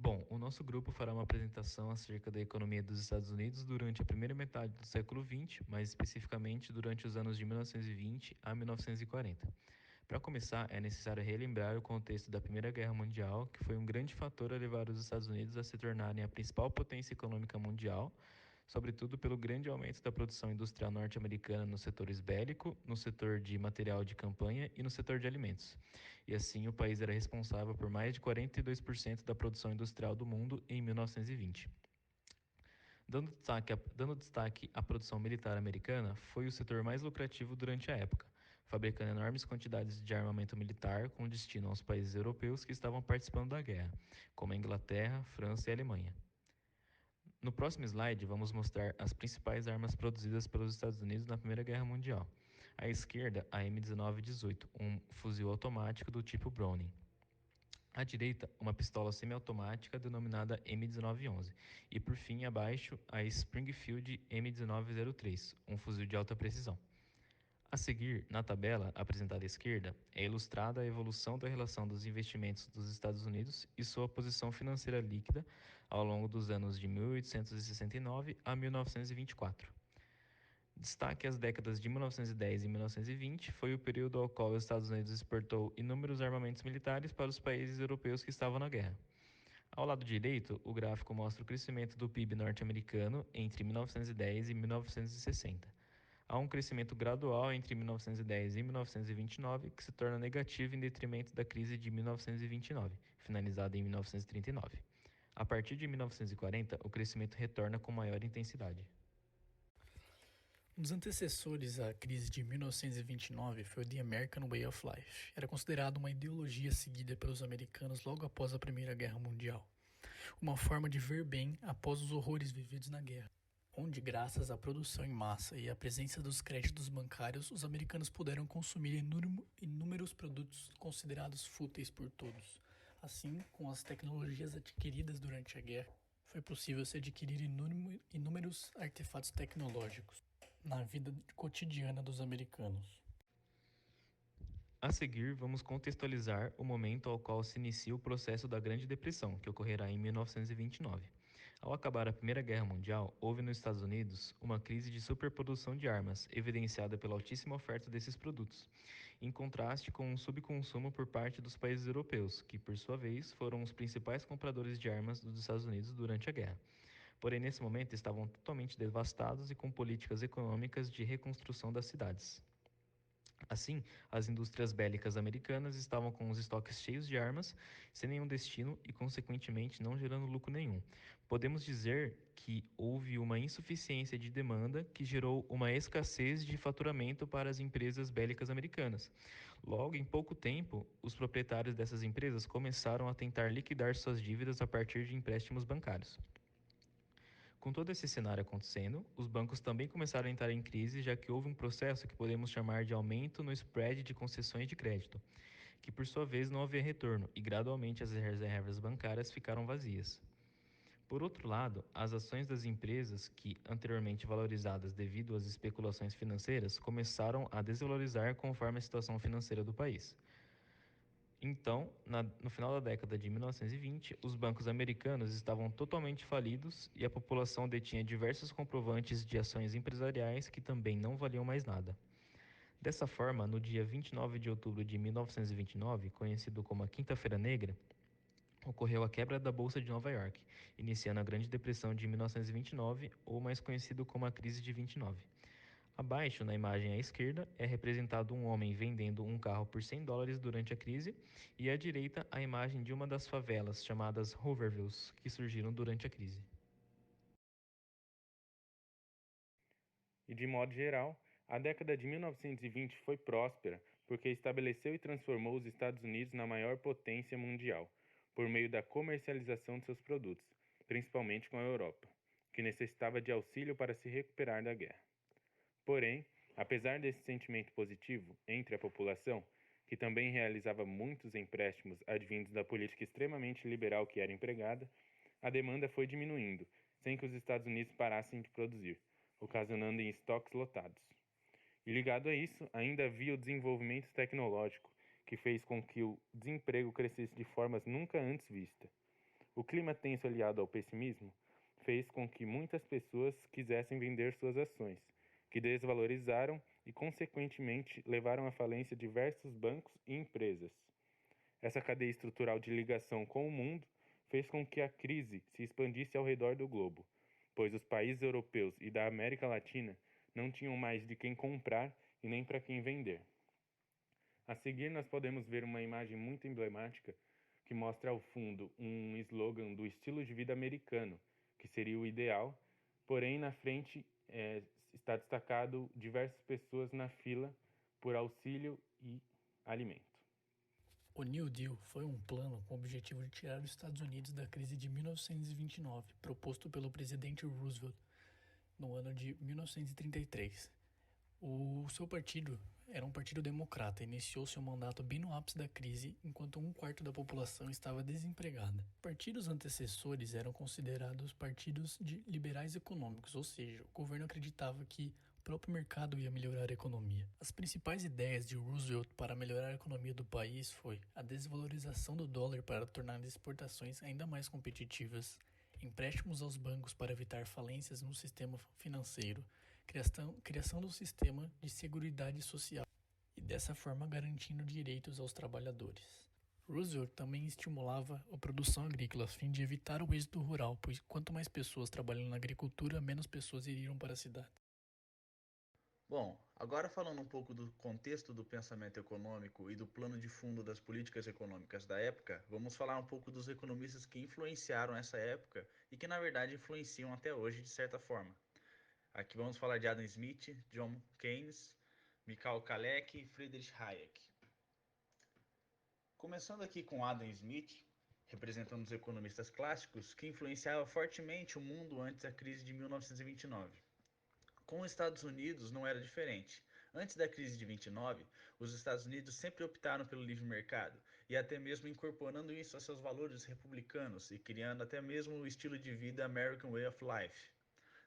Bom, o nosso grupo fará uma apresentação acerca da economia dos Estados Unidos durante a primeira metade do século XX, mais especificamente durante os anos de 1920 a 1940. Para começar, é necessário relembrar o contexto da Primeira Guerra Mundial, que foi um grande fator a levar os Estados Unidos a se tornarem a principal potência econômica mundial, sobretudo pelo grande aumento da produção industrial norte-americana nos setores bélico, no setor de material de campanha e no setor de alimentos. E assim, o país era responsável por mais de 42% da produção industrial do mundo em 1920. Dando destaque à produção militar americana, foi o setor mais lucrativo durante a época, fabricando enormes quantidades de armamento militar com destino aos países europeus que estavam participando da guerra, como a Inglaterra, França e a Alemanha. No próximo slide, vamos mostrar as principais armas produzidas pelos Estados Unidos na Primeira Guerra Mundial. À esquerda, a M1918, um fuzil automático do tipo Browning. À direita, uma pistola semiautomática denominada M1911. E por fim, abaixo, a Springfield M1903, um fuzil de alta precisão. A seguir, na tabela apresentada à esquerda, é ilustrada a evolução da relação dos investimentos dos Estados Unidos e sua posição financeira líquida ao longo dos anos de 1869 a 1924. Destaque às décadas de 1910 e 1920 foi o período ao qual os Estados Unidos exportou inúmeros armamentos militares para os países europeus que estavam na guerra. Ao lado direito, o gráfico mostra o crescimento do PIB norte-americano entre 1910 e 1960. Há um crescimento gradual entre 1910 e 1929 que se torna negativo em detrimento da crise de 1929, finalizada em 1939. A partir de 1940, o crescimento retorna com maior intensidade. Um dos antecessores à crise de 1929 foi o The American Way of Life. Era considerado uma ideologia seguida pelos americanos logo após a Primeira Guerra Mundial. Uma forma de ver bem após os horrores vividos na guerra, onde, graças à produção em massa e à presença dos créditos bancários, os americanos puderam consumir inúmeros produtos considerados fúteis por todos. Assim, com as tecnologias adquiridas durante a guerra, foi possível se adquirir inúmeros artefatos tecnológicos na vida cotidiana dos americanos. A seguir, vamos contextualizar o momento ao qual se inicia o processo da Grande Depressão, que ocorrerá em 1929. Ao acabar a Primeira Guerra Mundial, houve nos Estados Unidos uma crise de superprodução de armas, evidenciada pela altíssima oferta desses produtos, em contraste com um subconsumo por parte dos países europeus, que, por sua vez, foram os principais compradores de armas dos Estados Unidos durante a guerra. Porém, nesse momento, estavam totalmente devastados e com políticas econômicas de reconstrução das cidades. Assim, as indústrias bélicas americanas estavam com os estoques cheios de armas, sem nenhum destino e, consequentemente, não gerando lucro nenhum. Podemos dizer que houve uma insuficiência de demanda que gerou uma escassez de faturamento para as empresas bélicas americanas. Logo, em pouco tempo, os proprietários dessas empresas começaram a tentar liquidar suas dívidas a partir de empréstimos bancários. Com todo esse cenário acontecendo, os bancos também começaram a entrar em crise, já que houve um processo que podemos chamar de aumento no spread de concessões de crédito, que por sua vez não havia retorno e gradualmente as reservas bancárias ficaram vazias. Por outro lado, as ações das empresas, que anteriormente valorizadas devido às especulações financeiras, começaram a desvalorizar conforme a situação financeira do país. Então, no final da década de 1920, os bancos americanos estavam totalmente falidos e a população detinha diversos comprovantes de ações empresariais que também não valiam mais nada. Dessa forma, no dia 29 de outubro de 1929, conhecido como a Quinta-feira Negra, ocorreu a quebra da Bolsa de Nova York, iniciando a Grande Depressão de 1929, ou mais conhecido como a Crise de 29. Abaixo, na imagem à esquerda, é representado um homem vendendo um carro por US$ 100 durante a crise, e à direita, a imagem de uma das favelas chamadas Hoovervilles, que surgiram durante a crise. E de modo geral, a década de 1920 foi próspera porque estabeleceu e transformou os Estados Unidos na maior potência mundial, por meio da comercialização de seus produtos, principalmente com a Europa, que necessitava de auxílio para se recuperar da guerra. Porém, apesar desse sentimento positivo entre a população, que também realizava muitos empréstimos advindos da política extremamente liberal que era empregada, a demanda foi diminuindo, sem que os Estados Unidos parassem de produzir, ocasionando em estoques lotados. E ligado a isso, ainda havia o desenvolvimento tecnológico, que fez com que o desemprego crescesse de formas nunca antes vistas. O clima tenso aliado ao pessimismo fez com que muitas pessoas quisessem vender suas ações, que desvalorizaram e, consequentemente, levaram à falência diversos bancos e empresas. Essa cadeia estrutural de ligação com o mundo fez com que a crise se expandisse ao redor do globo, pois os países europeus e da América Latina não tinham mais de quem comprar e nem para quem vender. A seguir, nós podemos ver uma imagem muito emblemática que mostra ao fundo um slogan do estilo de vida americano, que seria o ideal, porém na frente está destacado diversas pessoas na fila por auxílio e alimento. O New Deal foi um plano com o objetivo de tirar os Estados Unidos da crise de 1929, proposto pelo presidente Roosevelt no ano de 1933. O seu partido era um partido democrata e iniciou seu mandato bem no ápice da crise, enquanto um quarto da população estava desempregada. Partidos antecessores eram considerados partidos de liberais econômicos, ou seja, o governo acreditava que o próprio mercado ia melhorar a economia. As principais ideias de Roosevelt para melhorar a economia do país foi a desvalorização do dólar para tornar as exportações ainda mais competitivas, empréstimos aos bancos para evitar falências no sistema financeiro, criação do sistema de seguridade social e dessa forma garantindo direitos aos trabalhadores. Roosevelt também estimulava a produção agrícola a fim de evitar o êxodo rural, pois quanto mais pessoas trabalhando na agricultura, menos pessoas iriam para a cidade. Bom, agora falando um pouco do contexto do pensamento econômico e do plano de fundo das políticas econômicas da época, vamos falar um pouco dos economistas que influenciaram essa época e que na verdade influenciam até hoje de certa forma. Aqui vamos falar de Adam Smith, John Keynes, Michael Kalec e Friedrich Hayek. Começando aqui com Adam Smith, representando os economistas clássicos que influenciavam fortemente o mundo antes da crise de 1929. Com os Estados Unidos não era diferente. Antes da crise de 29, os Estados Unidos sempre optaram pelo livre mercado, e até mesmo incorporando isso a seus valores republicanos e criando até mesmo o estilo de vida American Way of Life.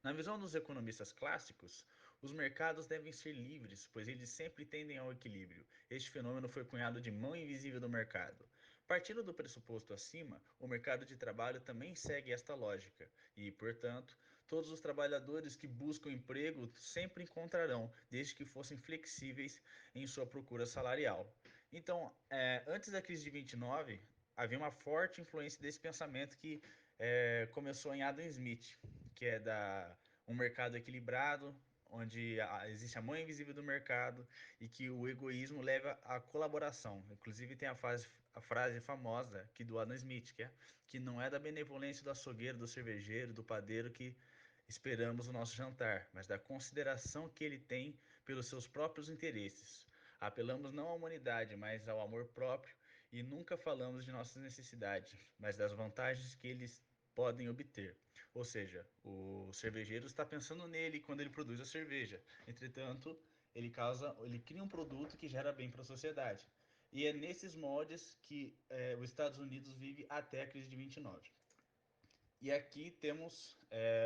Na visão dos economistas clássicos, os mercados devem ser livres, pois eles sempre tendem ao equilíbrio. Este fenômeno foi cunhado de mão invisível do mercado. Partindo do pressuposto acima, o mercado de trabalho também segue esta lógica, e, portanto, todos os trabalhadores que buscam emprego sempre encontrarão, desde que fossem flexíveis em sua procura salarial. Então, antes da crise de 29, havia uma forte influência desse pensamento que começou em Adam Smith, que é um mercado equilibrado, onde existe a mão invisível do mercado e que o egoísmo leva à colaboração. Inclusive tem a frase famosa aqui do Adam Smith, que não é da benevolência do açougueiro, do cervejeiro, do padeiro que esperamos o nosso jantar, mas da consideração que ele tem pelos seus próprios interesses. Apelamos não à humanidade, mas ao amor próprio e nunca falamos de nossas necessidades, mas das vantagens que eles podem obter. Ou seja, o cervejeiro está pensando nele quando ele produz a cerveja. Entretanto, ele cria um produto que gera bem para a sociedade. E é nesses moldes que os Estados Unidos vive até a crise de 29. E aqui temos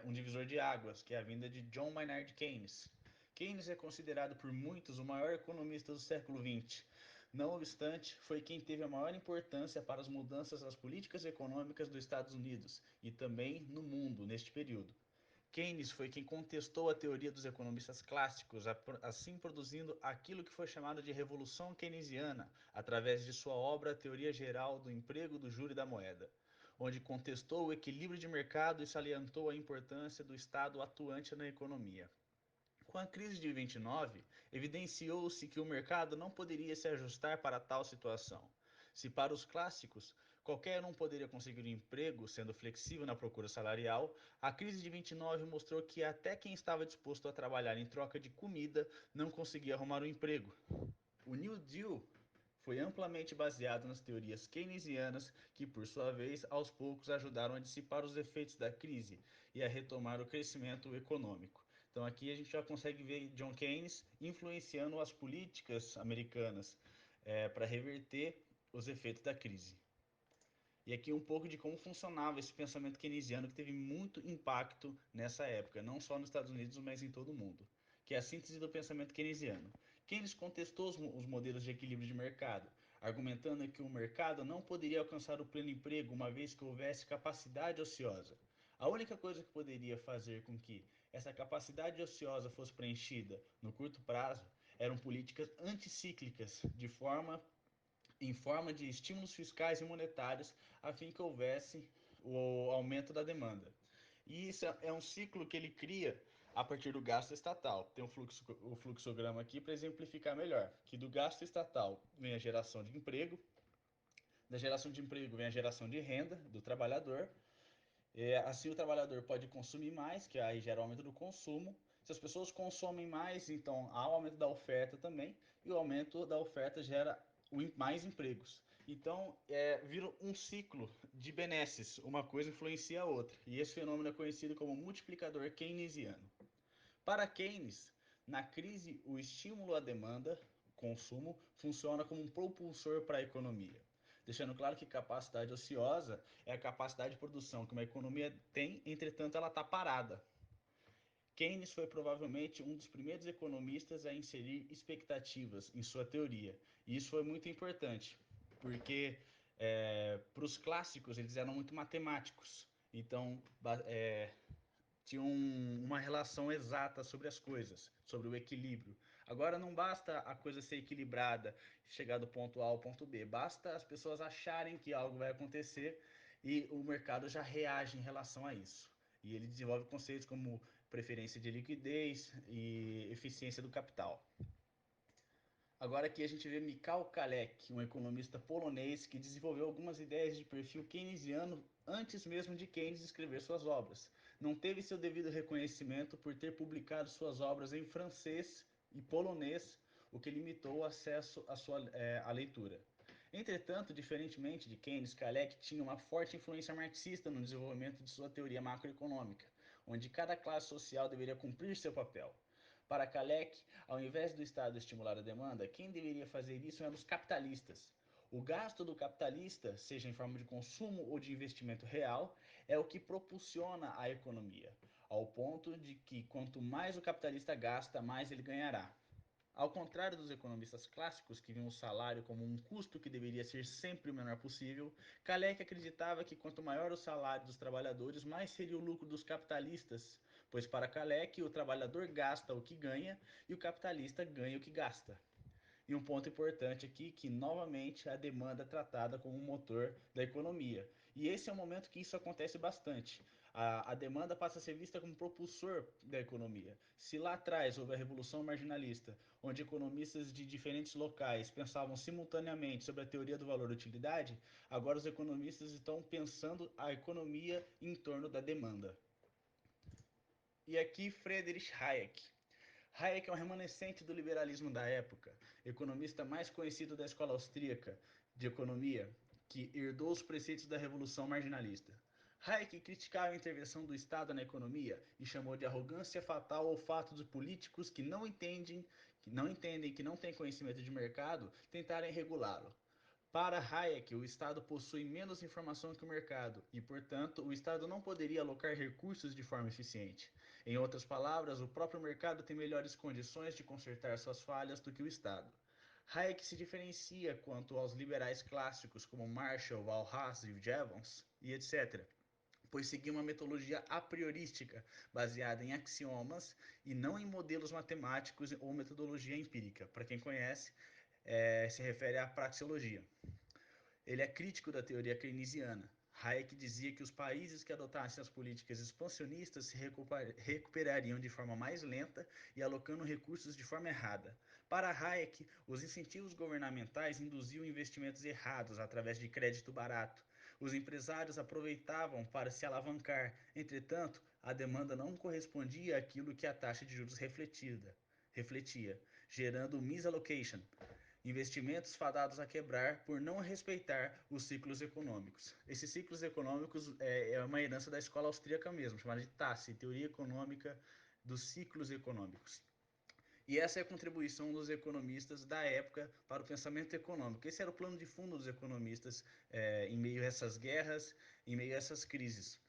um divisor de águas, que é a vinda de John Maynard Keynes. Keynes é considerado por muitos o maior economista do século XX. Não obstante, foi quem teve a maior importância para as mudanças das políticas econômicas dos Estados Unidos e também no mundo neste período. Keynes foi quem contestou a teoria dos economistas clássicos, assim produzindo aquilo que foi chamado de Revolução Keynesiana, através de sua obra Teoria Geral do Emprego, do Juro e da Moeda, onde contestou o equilíbrio de mercado e salientou a importância do Estado atuante na economia. Com a crise de 29, evidenciou-se que o mercado não poderia se ajustar para tal situação. Se para os clássicos, qualquer um poderia conseguir um emprego sendo flexível na procura salarial, a crise de 29 mostrou que até quem estava disposto a trabalhar em troca de comida não conseguia arrumar um emprego. O New Deal foi amplamente baseado nas teorias keynesianas que, por sua vez, aos poucos ajudaram a dissipar os efeitos da crise e a retomar o crescimento econômico. Então aqui a gente já consegue ver John Keynes influenciando as políticas americanas para reverter os efeitos da crise. E aqui um pouco de como funcionava esse pensamento keynesiano que teve muito impacto nessa época, não só nos Estados Unidos, mas em todo o mundo, que é a síntese do pensamento keynesiano. Keynes contestou os modelos de equilíbrio de mercado, argumentando que o mercado não poderia alcançar o pleno emprego uma vez que houvesse capacidade ociosa. A única coisa que poderia fazer com que essa capacidade ociosa fosse preenchida no curto prazo eram políticas anticíclicas, em forma de estímulos fiscais e monetários, a fim que houvesse o aumento da demanda. E isso é um ciclo que ele cria a partir do gasto estatal. Tem o fluxograma aqui para exemplificar melhor, que do gasto estatal vem a geração de emprego, da geração de emprego vem a geração de renda do trabalhador, assim o trabalhador pode consumir mais, que aí gera o aumento do consumo. Se as pessoas consomem mais, então há o aumento da oferta também, e o aumento da oferta gera mais empregos. Então, vira um ciclo de benesses, uma coisa influencia a outra. E esse fenômeno é conhecido como multiplicador keynesiano. Para Keynes, na crise, o estímulo à demanda, consumo, funciona como um propulsor para a economia. Deixando claro que capacidade ociosa é a capacidade de produção que uma economia tem, entretanto ela está parada. Keynes foi provavelmente um dos primeiros economistas a inserir expectativas em sua teoria. E isso foi muito importante, porque para os clássicos eles eram muito matemáticos. Então, tinha uma relação exata sobre as coisas, sobre o equilíbrio. Agora não basta a coisa ser equilibrada, chegar do ponto A ao ponto B, basta as pessoas acharem que algo vai acontecer e o mercado já reage em relação a isso. E ele desenvolve conceitos como preferência de liquidez e eficiência do capital. Agora aqui a gente vê Michał Kalecki, um economista polonês que desenvolveu algumas ideias de perfil keynesiano antes mesmo de Keynes escrever suas obras. Não teve seu devido reconhecimento por ter publicado suas obras em francês e polonês, o que limitou o acesso à leitura. Entretanto, diferentemente de Keynes, Kalecki tinha uma forte influência marxista no desenvolvimento de sua teoria macroeconômica, onde cada classe social deveria cumprir seu papel. Para Kalecki, ao invés do Estado estimular a demanda, quem deveria fazer isso eram os capitalistas. O gasto do capitalista, seja em forma de consumo ou de investimento real, é o que propulsiona a economia, ao ponto de que quanto mais o capitalista gasta, mais ele ganhará. Ao contrário dos economistas clássicos, que viam o salário como um custo que deveria ser sempre o menor possível, Kalecki acreditava que quanto maior o salário dos trabalhadores, mais seria o lucro dos capitalistas, pois para Kalecki o trabalhador gasta o que ganha e o capitalista ganha o que gasta. E um ponto importante aqui, que novamente a demanda é tratada como um motor da economia. E esse é um momento que isso acontece bastante. A demanda passa a ser vista como propulsor da economia. Se lá atrás houve a Revolução Marginalista, onde economistas de diferentes locais pensavam simultaneamente sobre a teoria do valor e utilidade, agora os economistas estão pensando a economia em torno da demanda. E aqui Friedrich Hayek. Hayek é um remanescente do liberalismo da época, economista mais conhecido da escola austríaca de economia, que herdou os preceitos da Revolução Marginalista. Hayek criticava a intervenção do Estado na economia e chamou de arrogância fatal o fato de políticos que não têm conhecimento de mercado tentarem regulá-lo. Para Hayek, o Estado possui menos informação que o mercado e, portanto, o Estado não poderia alocar recursos de forma eficiente. Em outras palavras, o próprio mercado tem melhores condições de consertar suas falhas do que o Estado. Hayek se diferencia quanto aos liberais clássicos como Marshall, Walras e Jevons e etc., pois seguia uma metodologia a priorística, baseada em axiomas e não em modelos matemáticos ou metodologia empírica. Para quem conhece, se refere à praxeologia. Ele é crítico da teoria keynesiana. Hayek dizia que os países que adotassem as políticas expansionistas se recuperariam de forma mais lenta e alocando recursos de forma errada. Para Hayek, os incentivos governamentais induziam investimentos errados através de crédito barato. Os empresários aproveitavam para se alavancar, entretanto, a demanda não correspondia àquilo que a taxa de juros refletia, gerando misallocation, investimentos fadados a quebrar por não respeitar os ciclos econômicos. Esses ciclos econômicos é uma herança da escola austríaca mesmo, chamada de TASSE, Teoria Econômica dos Ciclos Econômicos. E essa é a contribuição dos economistas da época para o pensamento econômico. Esse era o plano de fundo dos economistas em meio a essas guerras, em meio a essas crises.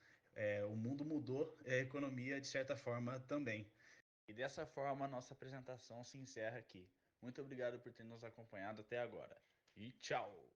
O mundo mudou, a economia, de certa forma, também. E dessa forma, a nossa apresentação se encerra aqui. Muito obrigado por ter nos acompanhado até agora. e tchau!